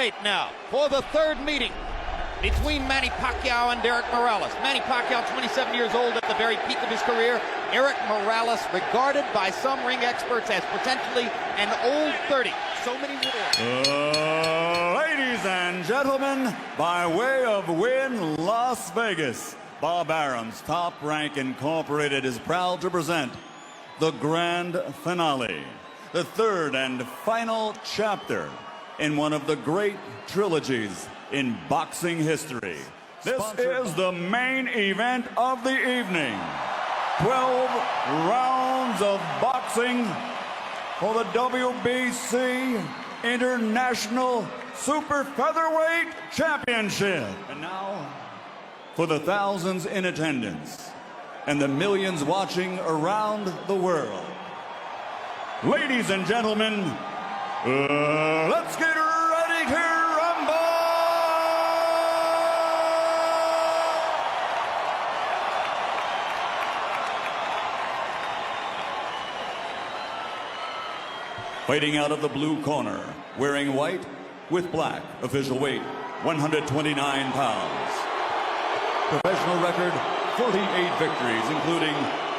debate now for the third meeting between Manny Pacquiao and Eric Morales. Manny Pacquiao, 27 years old at the very peak of his career. Eric Morales, regarded by some ring experts as potentially an old 30. So many wars. Ladies and gentlemen, by way of Wynn, Las Vegas, Bob Arum's Top Rank Incorporated is proud to present the grand finale, the third and final chapter in one of the great trilogies in boxing history. This is the main event of the evening. 12 rounds of boxing for the WBC International Super Featherweight Championship. And now, for the thousands in attendance and the millions watching around the world, ladies and gentlemen, let's get ready to rumble! Fighting out of the blue corner, wearing white with black, official weight 129 pounds. Professional record 48 victories, including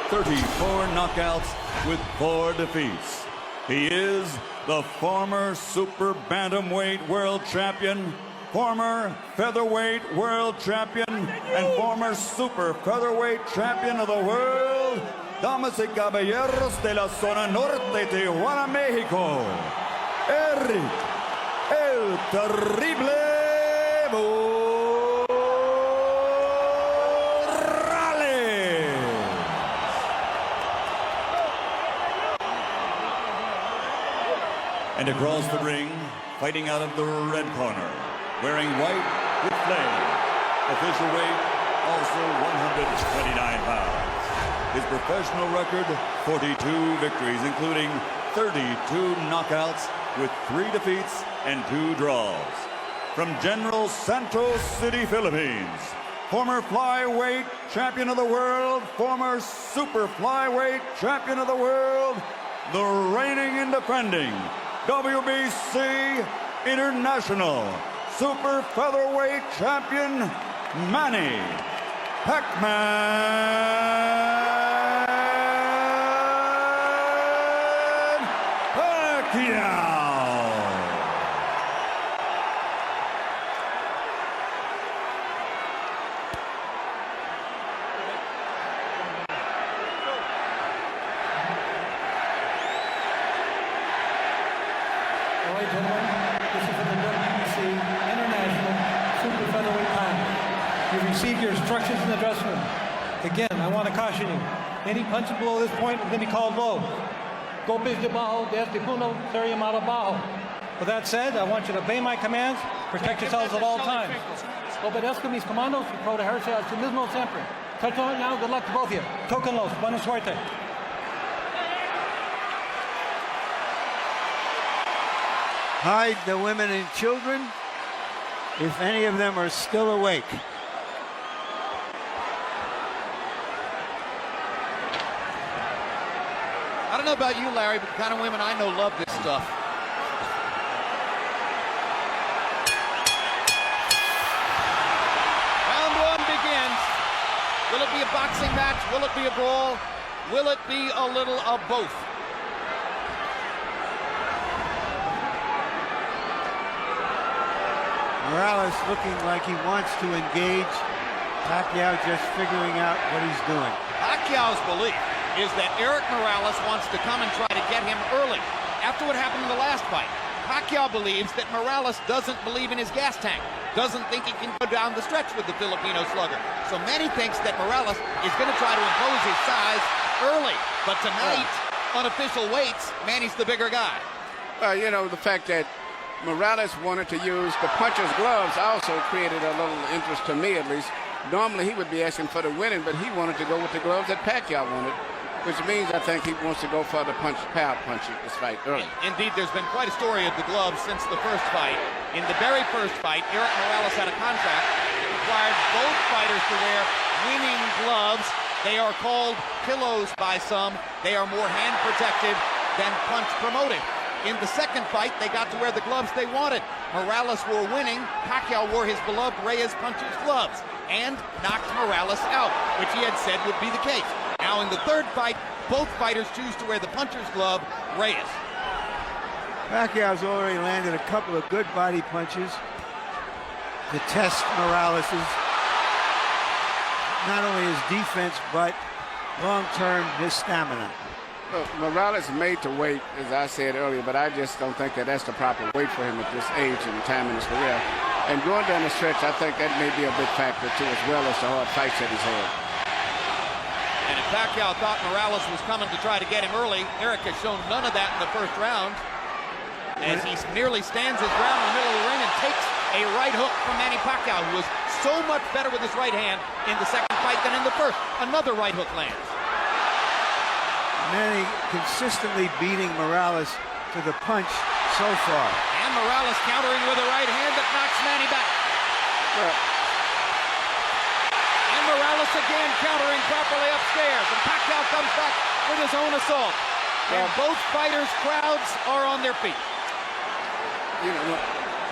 34 knockouts with 4 defeats. He is the former super bantamweight world champion, former featherweight world champion, and former super featherweight champion of the world. Damas y caballeros de la zona norte, Tijuana, Mexico, Eric el Terrible Morales. And across the ring, fighting out of the red corner, wearing white with flame, official weight also 129 pounds. His professional record, 42 victories, including 32 knockouts with 3 defeats and 2 draws. From General Santos City, Philippines, former flyweight champion of the world, former super flyweight champion of the world, the reigning and defending WBC International Super Featherweight Champion, Manny Pacquiao. All right, gentlemen, this is for the WBC International Super Featherweight Title. You received your instructions in the dressing room. Again, I want to caution you. Any punches below this point are going to be called low. Golpes de bajo, desde punto, ser llamado bajo. With that said, I want you to obey my commands, protect yourselves at all times. Obedezco mis comandos y protegerse a sí mismo siempre. Touch on it now, good luck to both of you. Tóquenlos, buena suerte. Hide the women and children, if any of them are still awake. I don't know about you, Larry, but the kind of women I know love this stuff. Round 1 begins. Will it be a boxing match? Will it be a brawl? Will it be a little of both? Morales looking like he wants to engage. Pacquiao just figuring out what he's doing. Pacquiao's belief is that Eric Morales wants to come and try to get him early. After what happened in the last fight, Pacquiao believes that Morales doesn't believe in his gas tank, doesn't think he can go down the stretch with the Filipino slugger. So Manny thinks that Morales is going to try to impose his size early. But tonight, on official weights, Manny's the bigger guy. You know, the fact that Morales wanted to use the puncher's gloves also created a little interest to me, at least. Normally he would be asking for the winning, but he wanted to go with the gloves that Pacquiao wanted, which means I think he wants to go for the power punch this fight early. Indeed, there's been quite a story of the gloves since the first fight. In the very first fight, Eric Morales had a contract that required both fighters to wear winning gloves. They are called pillows by some. They are more hand protective than punch promotive. In the second fight, they got to wear the gloves they wanted. Morales wore winning. Pacquiao wore his beloved Reyes puncher's gloves and knocked Morales out, which he had said would be the case. Now in the third fight, both fighters choose to wear the puncher's glove, Reyes. Pacquiao's already landed a couple of good body punches to test Morales's, not only his defense, but long-term his stamina. Look, Morales made to wait, as I said earlier, but I just don't think that that's the proper weight for him at this age and time in his career. And going down the stretch, I think that may be a big factor too, as well as the hard fights that he's had. And if Pacquiao thought Morales was coming to try to get him early, Eric has shown none of that in the first round, as he nearly stands his ground in the middle of the ring and takes a right hook from Manny Pacquiao, who was so much better with his right hand in the second fight than in the first. Another right hook lands. Manny consistently beating Morales to the punch so far. And Morales countering with a right hand that knocks Manny back. And Morales again countering properly upstairs. And Pacquiao comes back with his own assault. And both fighters' crowds are on their feet. You know,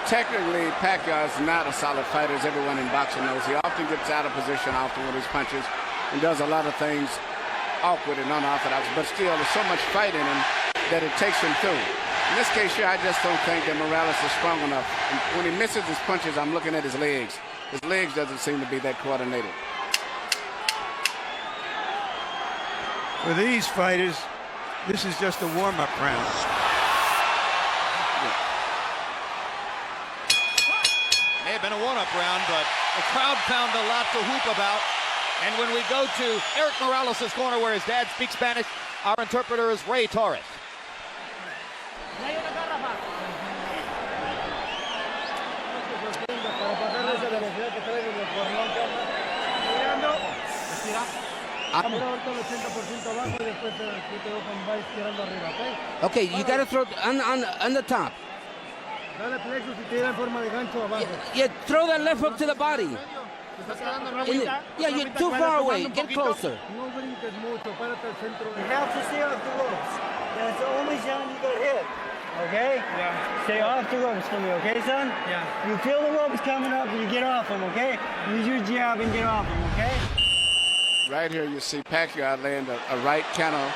technically, Pacquiao is not a solid fighter, as everyone in boxing knows. He often gets out of position often with his punches and does a lot of things awkward and unorthodox, but still there's so much fight in him that it takes him through. In this case here, I just don't think that Morales is strong enough. And when he misses his punches, I'm looking at his legs. His legs doesn't seem to be that coordinated. For these fighters, this is just a warm-up round. May have been a one-up round, but the crowd found a lot to whoop about. And when we go to Eric Morales' corner, where his dad speaks Spanish, our interpreter is Ray Torres. Okay, you gotta throw on the top. Yeah, throw that left hook to the body. Yeah, you're too far away. Get closer. You have to stay off the ropes. That's the only shot you can hit. Okay? Yeah. Stay off the ropes for me, okay, son? Yeah. You feel the ropes coming up and you get off them, okay? Use your jab and get off them, okay? Right here, you see Pacquiao land a right counter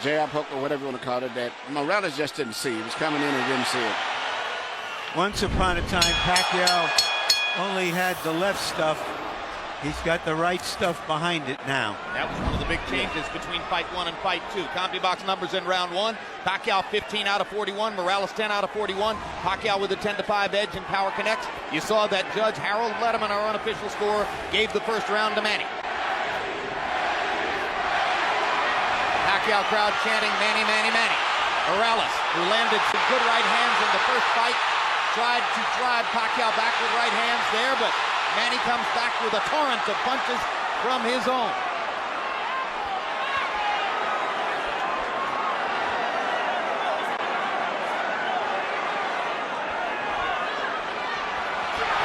jab hook or whatever you want to call it that Morales just didn't see. He was coming in and didn't see it. Once upon a time, Pacquiao only had the left stuff. He's got the right stuff behind it now. That was one of the big changes between fight one and fight two. CompuBox numbers in round one. Pacquiao 15 out of 41. Morales 10 out of 41. Pacquiao with a 10-5 edge in Power Connects. You saw that Judge Harold Letterman, our unofficial scorer, gave the first round to Manny. Pacquiao crowd chanting Manny, Manny, Manny. Morales, who landed some good right hands in the first fight, tried to drive Pacquiao back with right hands there, but Manny comes back with a torrent of punches from his own.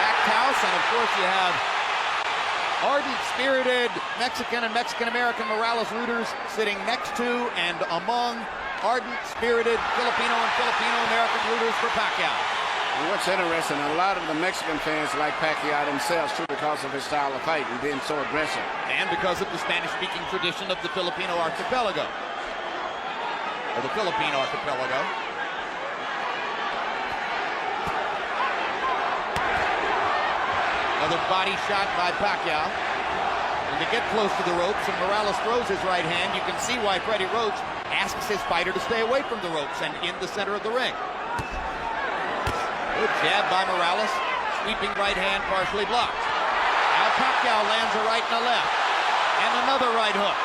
Packed house, and of course you have ardent, spirited Mexican and Mexican-American Morales rooters sitting next to and among ardent, spirited Filipino and Filipino-American rooters for Pacquiao. And what's interesting, a lot of the Mexican fans like Pacquiao themselves too because of his style of fight and being so aggressive. And because of the Spanish-speaking tradition of the Filipino archipelago. Or the Philippine archipelago. Another body shot by Pacquiao. And to get close to the ropes, and Morales throws his right hand, you can see why Freddie Roach asks his fighter to stay away from the ropes and in the center of the ring. Good jab by Morales. Sweeping right hand partially blocked. Now Pacquiao lands a right and a left. And another right hook.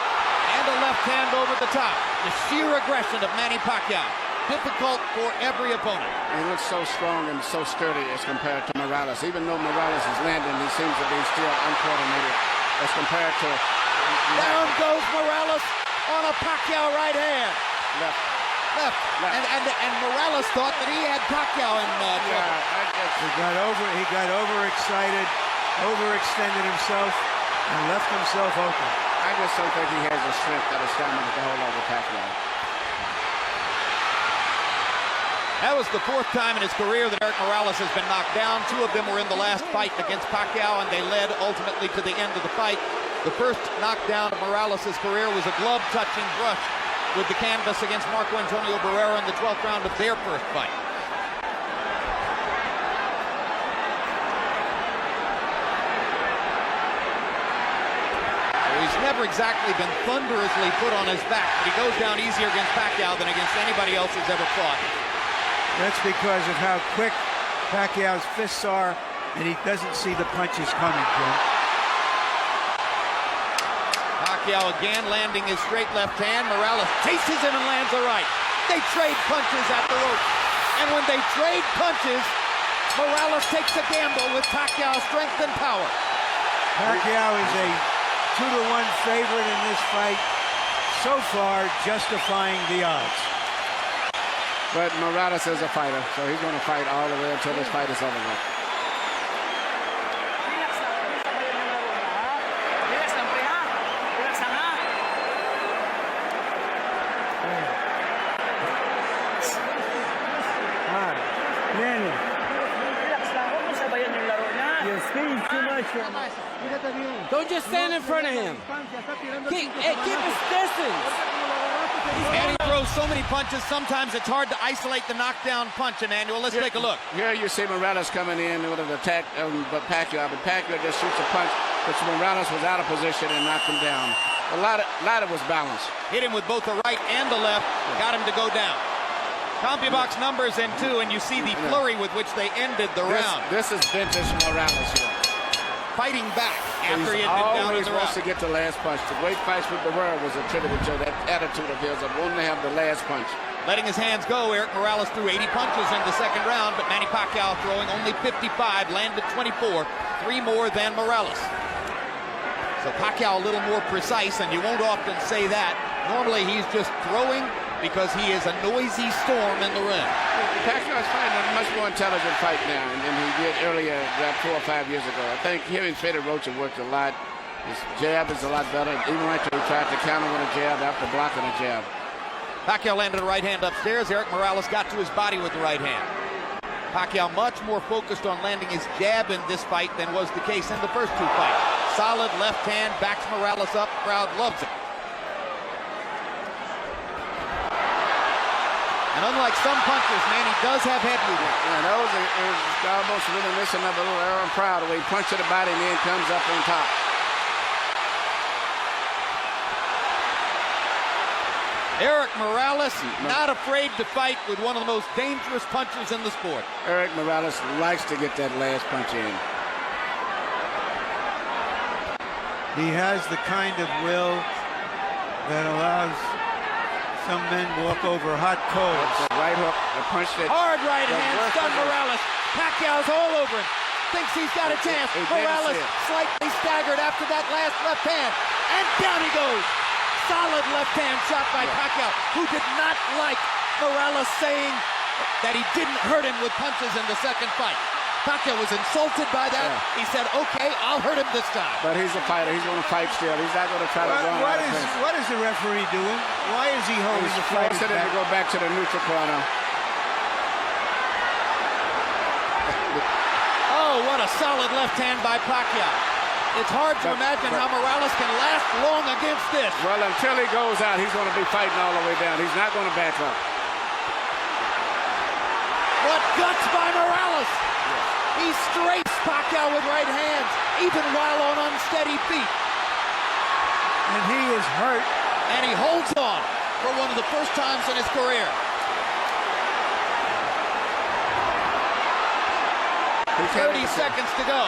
And a left hand over the top. The sheer aggression of Manny Pacquiao. Difficult for every opponent. He looks so strong and so sturdy as compared to Morales. Even though Morales is landing, he seems to be still uncoordinated as compared to... Down goes Morales on a Pacquiao right hand. Left. And Morales thought that he had Pacquiao in trouble. He got overexcited, overextended himself, and left himself open. I just don't think he has the strength or the stamina to hold over Pacquiao. That was the 4th time in his career that Eric Morales has been knocked down. 2 of them were in the last fight against Pacquiao, and they led ultimately to the end of the fight. The first knockdown of Morales' career was a glove-touching brush with the canvas against Marco Antonio Barrera in the 12th round of their first fight. He's never exactly been thunderously put on his back, but he goes down easier against Pacquiao than against anybody else who's ever fought. That's because of how quick Pacquiao's fists are, and he doesn't see the punches coming, Jim. Pacquiao again landing his straight left hand. Morales chases him and lands a right. They trade punches at the rope. And when they trade punches, Morales takes a gamble with Pacquiao's strength and power. Pacquiao is a 2-to-1 favorite in this fight, so far justifying the odds. But Morales is a fighter, so he's going to fight all the way until this fight is over with. Don't just stand in front of him. Keep his distance. And he throws so many punches, sometimes it's hard to isolate the knockdown punch, Emmanuel. Let's take a look. Here you see Morales coming in with an attack, but Pacquiao just shoots a punch, which Morales was out of position and knocked him down. A lot of was balanced. Hit him with both the right and the left, got him to go down. CompuBox numbers in 2, and you see the flurry with which they ended the round. This is vintage Morales here. Fighting back after he He's had been down in always the wants round. to get the last punch. The great fights with the world was attributed to that attitude of his of wanting to have the last punch. Letting his hands go, Eric Morales threw 80 punches in the second round, but Manny Pacquiao throwing only 55, landed 24, 3 more than Morales. So Pacquiao a little more precise, and you won't often say that. Normally he's just throwing because he is a noisy storm in the ring. Pacquiao is fighting a much more intelligent fight now than he did earlier, about 4 or 5 years ago. I think him and Fedor Rocha worked a lot. His jab is a lot better. Even right there, he tried to counter with a jab after blocking a jab. Pacquiao landed a right hand upstairs. Eric Morales got to his body with the right hand. Pacquiao much more focused on landing his jab in this fight than was the case in the first 2 fights. Solid left hand, backs Morales up. Crowd loves it. And unlike some punchers, Manny does have head movement. Yeah, those are almost reminiscent of a little Aaron Proud, where he punched to the body and then comes up on top. Eric Morales, not afraid to fight with one of the most dangerous punchers in the sport. Eric Morales likes to get that last punch in. He has the kind of will that allows some men walk over hot coals. The right hook, the punch that... Hard right hand, stunned Morales. Pacquiao's all over him. Thinks he's got a chance. Morales slightly staggered after that last left hand. And down he goes. Solid left hand shot by Pacquiao, who did not like Morales saying that he didn't hurt him with punches in the second fight. Pacquiao was insulted by that. Yeah. He said, okay, I'll hurt him this time. But he's a fighter. He's going to fight still. He's not going to try to run out of pace. What is the referee doing? Why is he holding the fight? He's forcing him to go back to the neutral corner. Oh, what a solid left hand by Pacquiao. It's hard to imagine how Morales can last long against this. Well, until he goes out, he's going to be fighting all the way down. He's not going to back up. What guts by Morales! He strafes Pacquiao with right hands, even while on unsteady feet. And he is hurt. And he holds on for one of the first times in his career. 30 seconds to go.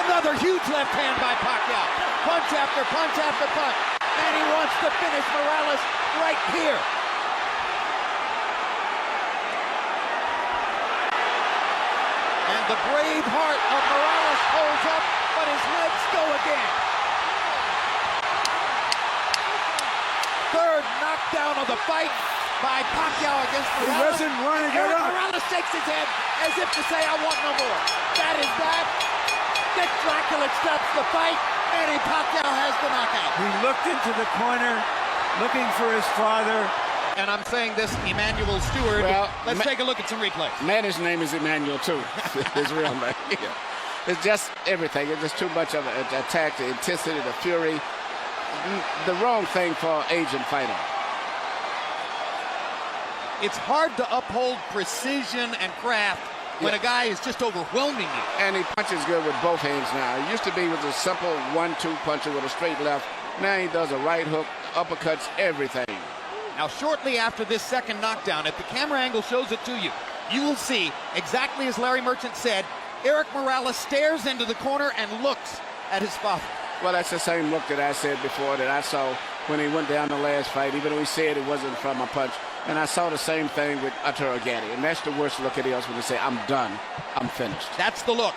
Another huge left hand by Pacquiao. Punch after punch after punch. And he wants to finish Morales right here. And the brave heart of Morales holds up, but his legs go again. Third knockdown of the fight by Pacquiao against Morales. He doesn't want to get up. Morales shakes his head as if to say, I want no more. That is that. Dick Dracula stops the fight, and Pacquiao has the knockout. He looked into the corner, looking for his father. and I'm saying this, Emmanuel Stewart. Well, let's take a look at some replays. Manny's name is Emmanuel, too. His real name. Yeah. It's just everything. It's just too much of an attack, the intensity, the fury. The wrong thing for an Asian fighter. It's hard to uphold precision and craft when a guy is just overwhelming you. And he punches good with both hands now. It used to be with a simple 1-2 puncher with a straight left. Now he does a right hook, uppercuts, everything. Now, shortly after this second knockdown, if the camera angle shows it to you, you will see, exactly as Larry Merchant said, Eric Morales stares into the corner and looks at his father. Well, that's the same look that I said before that I saw when he went down the last fight, even though he said it wasn't from a punch. And I saw the same thing with Arturo Gatti. And that's the worst look at else when they say, I'm done, I'm finished. That's the look,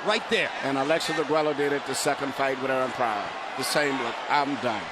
right there. And Alexa Deguello did it the second fight with Aaron Pryor. The same look, I'm done.